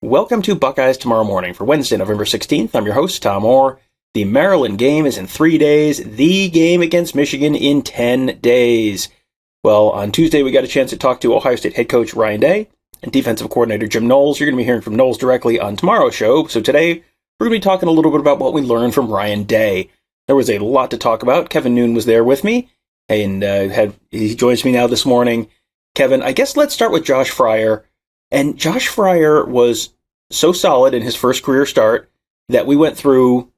Welcome to Buckeyes Tomorrow Morning for Wednesday, November 16th. I'm your host, Tom Orr. The Maryland game is in 3 days, the game against Michigan in 10 days. Well, on Tuesday, we got a chance to talk to Ohio State head coach Ryan Day and defensive coordinator Jim Knowles. You're going to be hearing from Knowles directly on tomorrow's show. So today, we're going to be talking a little bit about what we learned from Ryan Day. There was a lot to talk about. Kevin Noon was there with me, and he joins me now this morning. Kevin, I guess let's start with Josh Fryar. And Josh Fryar was so solid in his first career start that we went through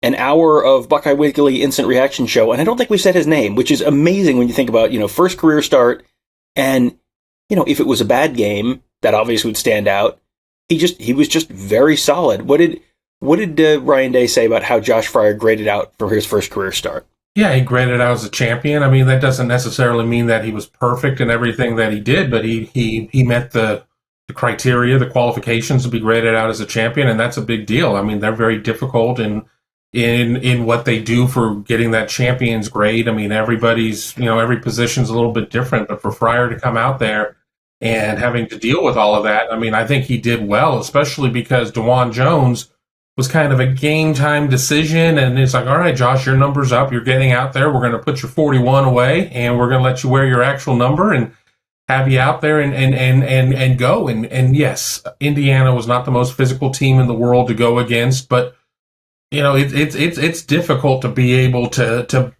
an hour of Buckeye Weekly instant reaction show, and I don't think we said his name, which is amazing when you think about, first career start, and, if it was a bad game, that obviously would stand out. He was just very solid. What did Ryan Day say about how Josh Fryar graded out for his first career start? Yeah, he graded out as a champion. I mean, that doesn't necessarily mean that he was perfect in everything that he did, but he met the criteria, the qualifications to be graded out as a champion, and that's a big deal. I mean, they're very difficult in what they do for getting that champion's grade. I mean, everybody's, every position's a little bit different, but for Pryor to come out there and having to deal with all of that, I mean, I think he did well, especially because DeJuan Jones was kind of a game time decision, and it's like, all right, Josh, your number's up, you're getting out there, we're going to put your 41 away, and we're going to let you wear your actual number, and have you out there and go. And yes, Indiana was not the most physical team in the world to go against, but it's difficult to be able to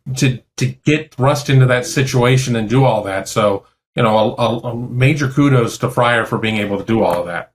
get thrust into that situation and do all that. So, a major kudos to Pryor for being able to do all of that.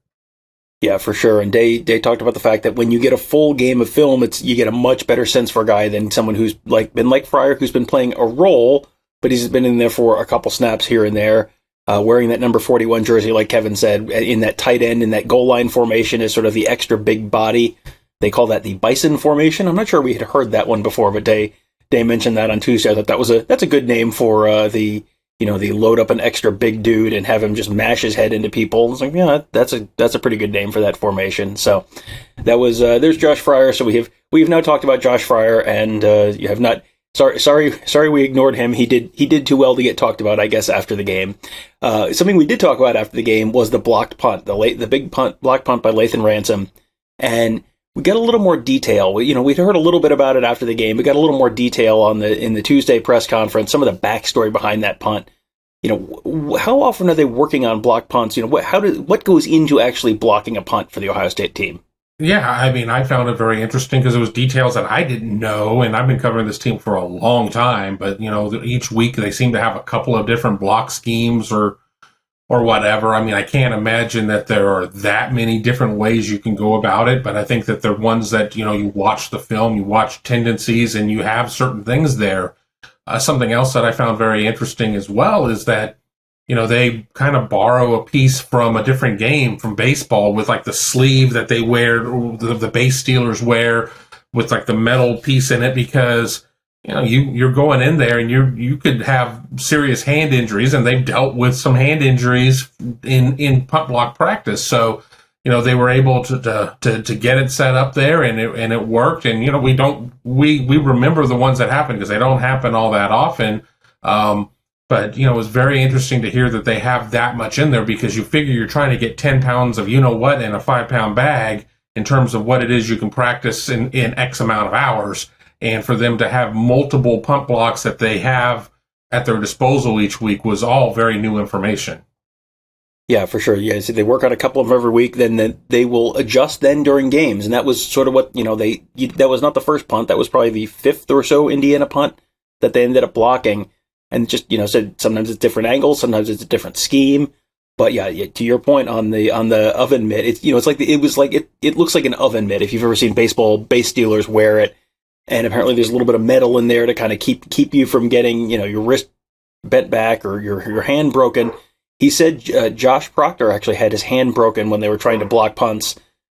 Yeah, for sure. And Day talked about the fact that when you get a full game of film, you get a much better sense for a guy than someone who's been like Pryor, who's been playing a role, but he's been in there for a couple snaps here and there. Wearing that number 41 jersey, like Kevin said, in that tight end, in that goal line formation is sort of the extra big body. They call that the bison formation. I'm not sure we had heard that one before, but Day mentioned that on Tuesday. I thought that's a good name for the load up an extra big dude and have him just mash his head into people. It's like, yeah, that's a pretty good name for that formation. So that was there's Josh Fryar. So we've now talked about Josh Fryar, and you have not. Sorry, we ignored him. He did too well to get talked about, I guess, after the game. Something we did talk about after the game was the blocked punt, the big blocked punt by Lathan Ransom, and we got a little more detail. We'd heard a little bit about it after the game. We got a little more detail in the Tuesday press conference, some of the backstory behind that punt. How often are they working on blocked punts? What goes into actually blocking a punt for the Ohio State team? Yeah, I mean, I found it very interesting because it was details that I didn't know, and I've been covering this team for a long time, but, each week they seem to have a couple of different block schemes or whatever. I mean, I can't imagine that there are that many different ways you can go about it, but I think that they're ones that, you watch the film, you watch tendencies, and you have certain things there. Something else that I found very interesting as well is that, they kind of borrow a piece from a different game, from baseball, with like the sleeve that they wear, the base stealers wear, with like the metal piece in it, because you're going in there and you could have serious hand injuries, and they've dealt with some hand injuries in punt block practice. So they were able to get it set up there, and it worked. And we remember the ones that happen because they don't happen all that often. But, it was very interesting to hear that they have that much in there, because you figure you're trying to get 10 pounds of what in a 5-pound bag in terms of what it is you can practice in X amount of hours. And for them to have multiple punt blocks that they have at their disposal each week was all very new information. Yeah, for sure. Yeah, so they work on a couple of them every week, then they will adjust then during games. And that was sort of what, that was not the first punt. That was probably the fifth or so Indiana punt that they ended up blocking. And just, said sometimes it's different angles, sometimes it's a different scheme. But yeah, to your point on the oven mitt, it looks like an oven mitt if you've ever seen baseball base stealers wear it. And apparently there's a little bit of metal in there to kind of keep you from getting, your wrist bent back or your hand broken. He said Josh Proctor actually had his hand broken when they were trying to block punts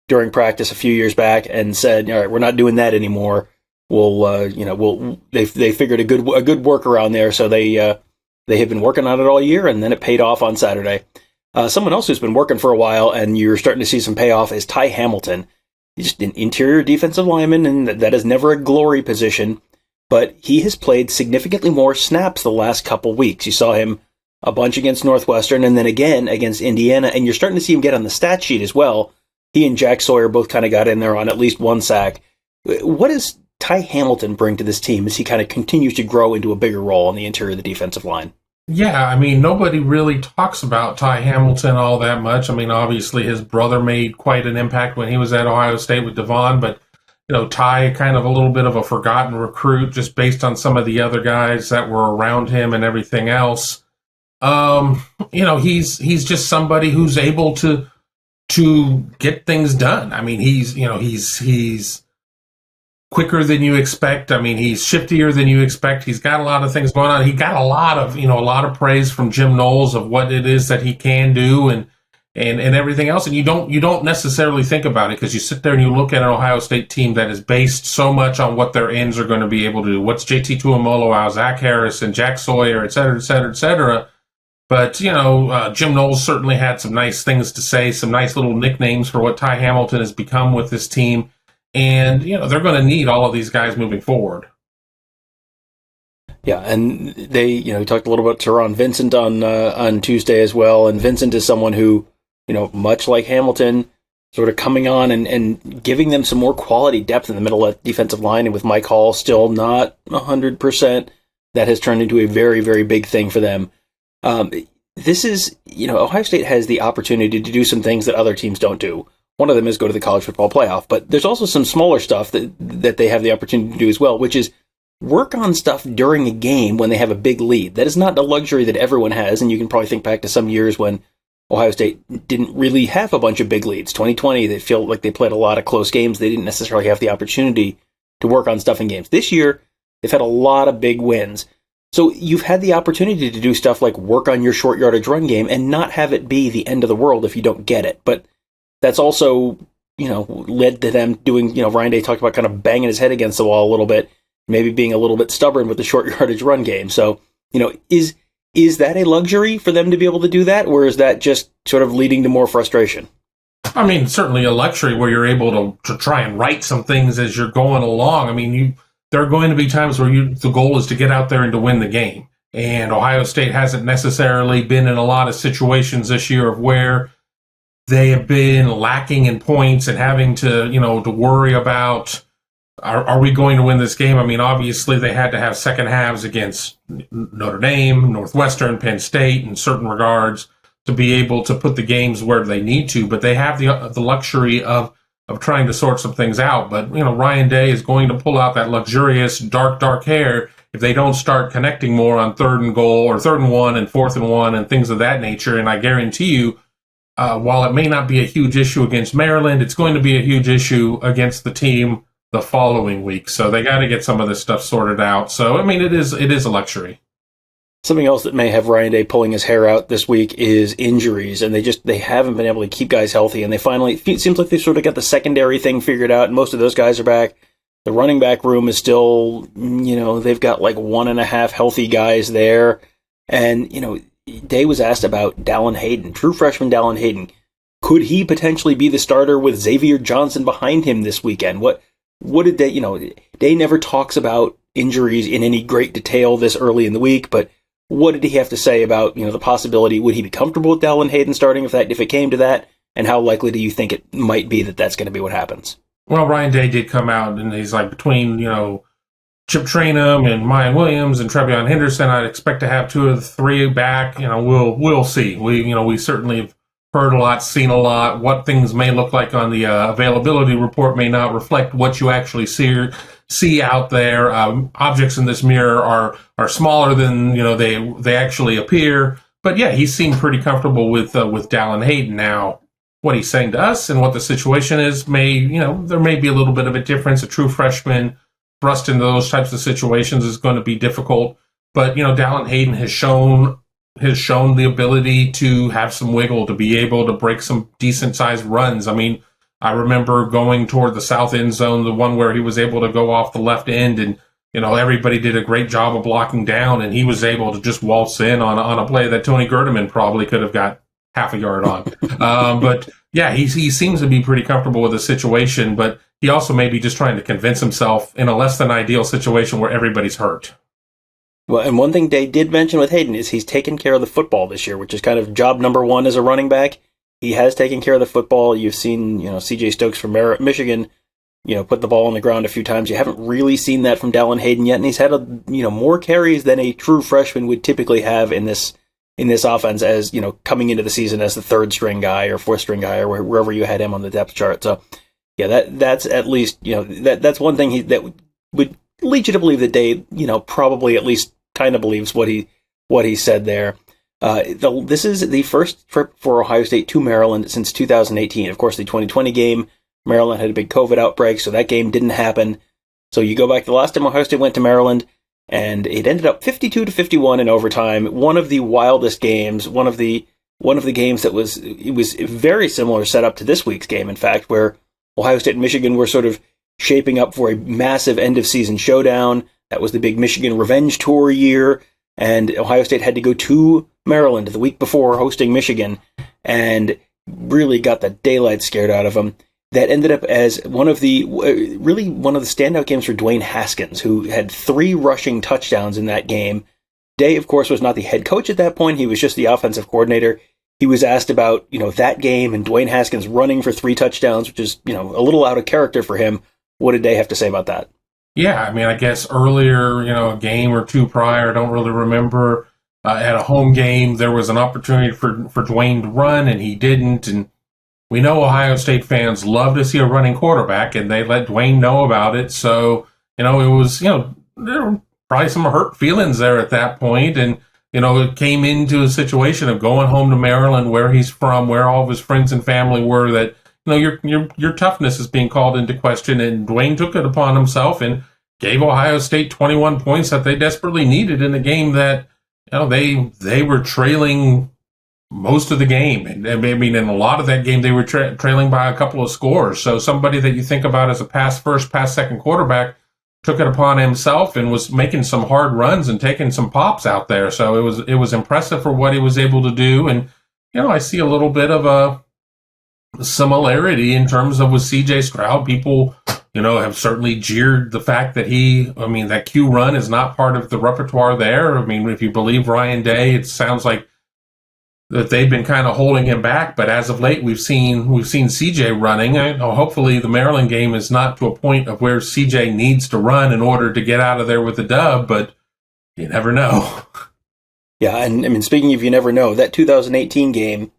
during practice a few years back, and said, all right, we're not doing that anymore. They figured a good workaround there, so they have been working on it all year, and then it paid off on Saturday. Someone else who's been working for a while, and you're starting to see some payoff, is Ty Hamilton. He's just an interior defensive lineman, and that is never a glory position, but he has played significantly more snaps the last couple weeks. You saw him a bunch against Northwestern, and then again against Indiana, and you're starting to see him get on the stat sheet as well. he and Jack Sawyer both kind of got in there on at least one sack. What does Ty Hamilton bring to this team as he kind of continues to grow into a bigger role on the interior of the defensive line? Yeah, I mean, nobody really talks about Ty Hamilton all that much. I mean, obviously his brother made quite an impact when he was at Ohio State with Devon, but, Ty kind of a little bit of a forgotten recruit just based on some of the other guys that were around him and everything else. He's just somebody who's able to get things done. I mean, he's quicker than you expect. I mean, he's shiftier than you expect. He's got a lot of things going on. He got a lot of praise from Jim Knowles of what it is that he can do and everything else. And you don't necessarily think about it because you sit there and you look at an Ohio State team that is based so much on what their ends are going to be able to do. What's JT Tuimoloau, Zach Harrison, Jack Sawyer, et cetera, et cetera, et cetera. But, Jim Knowles certainly had some nice things to say, some nice little nicknames for what Ty Hamilton has become with this team. And, they're going to need all of these guys moving forward. Yeah, and they, we talked a little about Teron Vincent on Tuesday as well. And Vincent is someone who, much like Hamilton, sort of coming on and giving them some more quality depth in the middle of the defensive line. And with Mike Hall still not 100%, that has turned into a very, very big thing for them. This is, Ohio State has the opportunity to do some things that other teams don't do. One of them is go to the college football playoff, but there's also some smaller stuff that they have the opportunity to do as well, which is work on stuff during a game when they have a big lead. That is not a luxury that everyone has, and you can probably think back to some years when Ohio State didn't really have a bunch of big leads. 2020, they feel like they played a lot of close games. They didn't necessarily have the opportunity to work on stuff in games. This year, they've had a lot of big wins. So you've had the opportunity to do stuff like work on your short yardage run game and not have it be the end of the world if you don't get it. But that's also, led to them doing, Ryan Day talked about kind of banging his head against the wall a little bit, maybe being a little bit stubborn with the short yardage run game. So, is that a luxury for them to be able to do that? Or is that just sort of leading to more frustration? I mean, certainly a luxury where you're able to try and write some things as you're going along. I mean, there are going to be times where the goal is to get out there and to win the game. And Ohio State hasn't necessarily been in a lot of situations this year of where they have been lacking in points and having to, to worry about, are we going to win this game? I mean, obviously they had to have second halves against Notre Dame, Northwestern, Penn State in certain regards to be able to put the games where they need to, but they have the luxury of trying to sort some things out. But, Ryan Day is going to pull out that luxurious dark hair if they don't start connecting more on 3rd and goal or 3rd and 1 and 4th and 1 and things of that nature. And I guarantee you, while it may not be a huge issue against Maryland, it's going to be a huge issue against the team the following week. So they got to get some of this stuff sorted out. So, I mean, it is a luxury. Something else that may have Ryan Day pulling his hair out this week is injuries, and they haven't been able to keep guys healthy, and it seems like they've sort of got the secondary thing figured out, and most of those guys are back. The running back room is still, they've got like 1.5 healthy guys there, and, Day was asked about Dallan Hayden, true freshman Dallan Hayden. Could he potentially be the starter with Xavier Johnson behind him this weekend? What did they, Day never talks about injuries in any great detail this early in the week, but what did he have to say about, the possibility? Would he be comfortable with Dallan Hayden starting if it came to that? And how likely do you think it might be that that's going to be what happens? Well, Ryan Day did come out and he's like, between, Chip Trayanum and Miyan Williams and TreVeyon Henderson, I'd expect to have 2 of the 3 back. We'll see. We certainly have heard a lot, seen a lot. What things may look like on the availability report may not reflect what you actually see out there. Objects in this mirror are smaller than they actually appear. But yeah, he seemed pretty comfortable with Dallan Hayden. Now, what he's saying to us and what the situation is there may be a little bit of a difference. A true freshman thrust into those types of situations is going to be difficult. But Dallan Hayden has shown the ability to have some wiggle, to be able to break some decent sized runs. I mean, I remember going toward the south end zone, the one where he was able to go off the left end, and everybody did a great job of blocking down, and he was able to just waltz in on a play that Tony Gerdeman probably could have got half a yard on. But yeah, he seems to be pretty comfortable with the situation, but he also may be just trying to convince himself in a less than ideal situation where everybody's hurt. Well, and one thing Day did mention with Hayden is he's taken care of the football this year, which is kind of job number 1 as a running back. he has taken care of the football. You've seen, C.J. Stokes from Michigan, put the ball on the ground a few times. You haven't really seen that from Dallan Hayden yet, and he's had more carries than a true freshman would typically have in this offense, as coming into the season as the third string guy or fourth string guy or wherever you had him on the depth chart. So yeah, that's at least that's one thing that would lead you to believe that Day probably at least kind of believes what he said there. This is the first trip for Ohio State to Maryland since 2018. Of course, the 2020 game, Maryland had a big COVID outbreak, so that game didn't happen. So you go back to the last time Ohio State went to Maryland, and it ended up 52-51 in overtime. One of the wildest games, one of the games that was very similar setup to this week's game, in fact, where Ohio State and Michigan were sort of shaping up for a massive end-of-season showdown. That was the big Michigan Revenge Tour year, and Ohio State had to go to Maryland the week before hosting Michigan, and really got the daylight scared out of them. That ended up as one of the standout games for Dwayne Haskins, who had 3 rushing touchdowns in that game. Day, of course, was not the head coach at that point. He was just the offensive coordinator. He was asked about, that game and Dwayne Haskins running for 3 touchdowns, which is, a little out of character for him. What did Day have to say about that? Yeah, I mean, I guess earlier, a game or two prior, I don't really remember, at a home game, there was an opportunity for Dwayne to run, and he didn't. And we know Ohio State fans love to see a running quarterback, and they let Dwayne know about it. So, it was, there were probably some hurt feelings there at that point. And, it came into a situation of going home to Maryland, where he's from, where all of his friends and family were, that, your toughness is being called into question. And Dwayne took it upon himself and gave Ohio State 21 points that they desperately needed in a game that, they were trailing most of the game. And I mean, in a lot of that game, they were trailing by a couple of scores. So somebody that you think about as a pass first, pass second quarterback took it upon himself and was making some hard runs and taking some pops out there. So it was impressive for what he was able to do. And, I see a little bit of a similarity in terms of with CJ Stroud. People, have certainly jeered the fact that that Q run is not part of the repertoire there. I mean, if you believe Ryan Day, it sounds like that they've been kind of holding him back. But as of late, we've seen CJ running. Hopefully the Maryland game is not to a point of where CJ needs to run in order to get out of there with a dub, but you never know. Yeah, and I mean, speaking of you never know, that 2018 game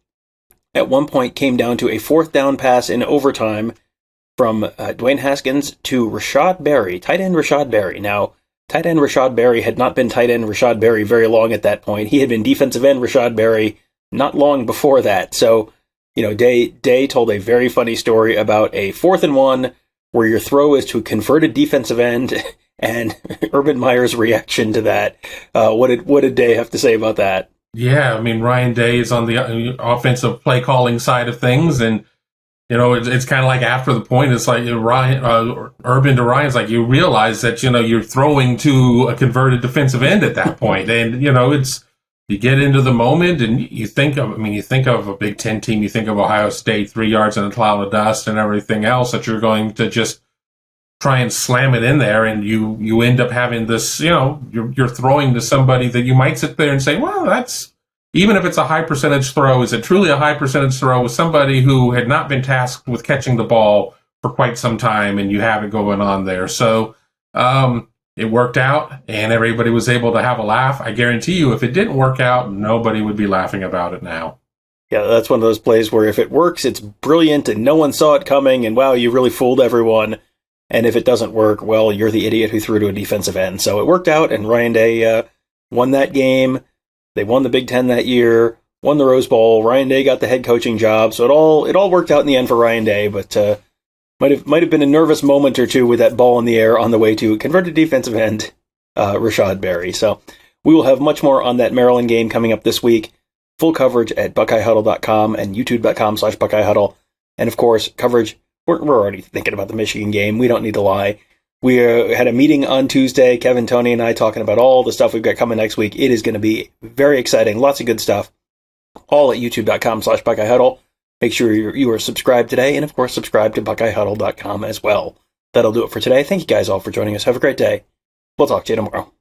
at one point came down to a 4th down pass in overtime from Dwayne Haskins to Rashad Berry, tight end Rashad Berry. Now, tight end Rashad Berry had not been tight end Rashad Berry very long at that point. He had been defensive end Rashad Berry not long before that. So, Day told a very funny story about a 4th and 1 where your throw is to a converted defensive end, and Urban Meyer's reaction to that. What did Day have to say about that? Yeah, I mean, Ryan Day is on the offensive play calling side of things, and it's kind of like after the point, it's like Urban to Ryan's like, you realize that you're throwing to a converted defensive end at that point, and it's you get into the moment, and you think of a Big Ten team, you think of Ohio State, 3 yards in a cloud of dust, and everything else that you're going to just try and slam it in there, and you end up having this, you're throwing to somebody that you might sit there and say, well, that's, even if it's a high percentage throw, is it truly a high percentage throw with somebody who had not been tasked with catching the ball for quite some time, and you have it going on there. So it worked out, and everybody was able to have a laugh. I guarantee you, if it didn't work out, nobody would be laughing about it now. Yeah, that's one of those plays where if it works, it's brilliant, and no one saw it coming, and wow, you really fooled everyone. And if it doesn't work, well, you're the idiot who threw to a defensive end. So it worked out, and Ryan Day won that game. They won the Big Ten that year, won the Rose Bowl. Ryan Day got the head coaching job, so it all worked out in the end for Ryan Day. But might have been a nervous moment or two with that ball in the air on the way to converted defensive end Rashad Berry. So we will have much more on that Maryland game coming up this week. Full coverage at BuckeyeHuddle.com and YouTube.com/BuckeyeHuddle, and of course coverage. We're already thinking about the Michigan game. We don't need to lie. We had a meeting on Tuesday, Kevin, Tony, and I talking about all the stuff we've got coming next week. It is going to be very exciting. Lots of good stuff. All at youtube.com/BuckeyeHuddle. Make sure you are subscribed today, and of course subscribe to BuckeyeHuddle.com as well. That'll do it for today. Thank you guys all for joining us. Have a great day. We'll talk to you tomorrow.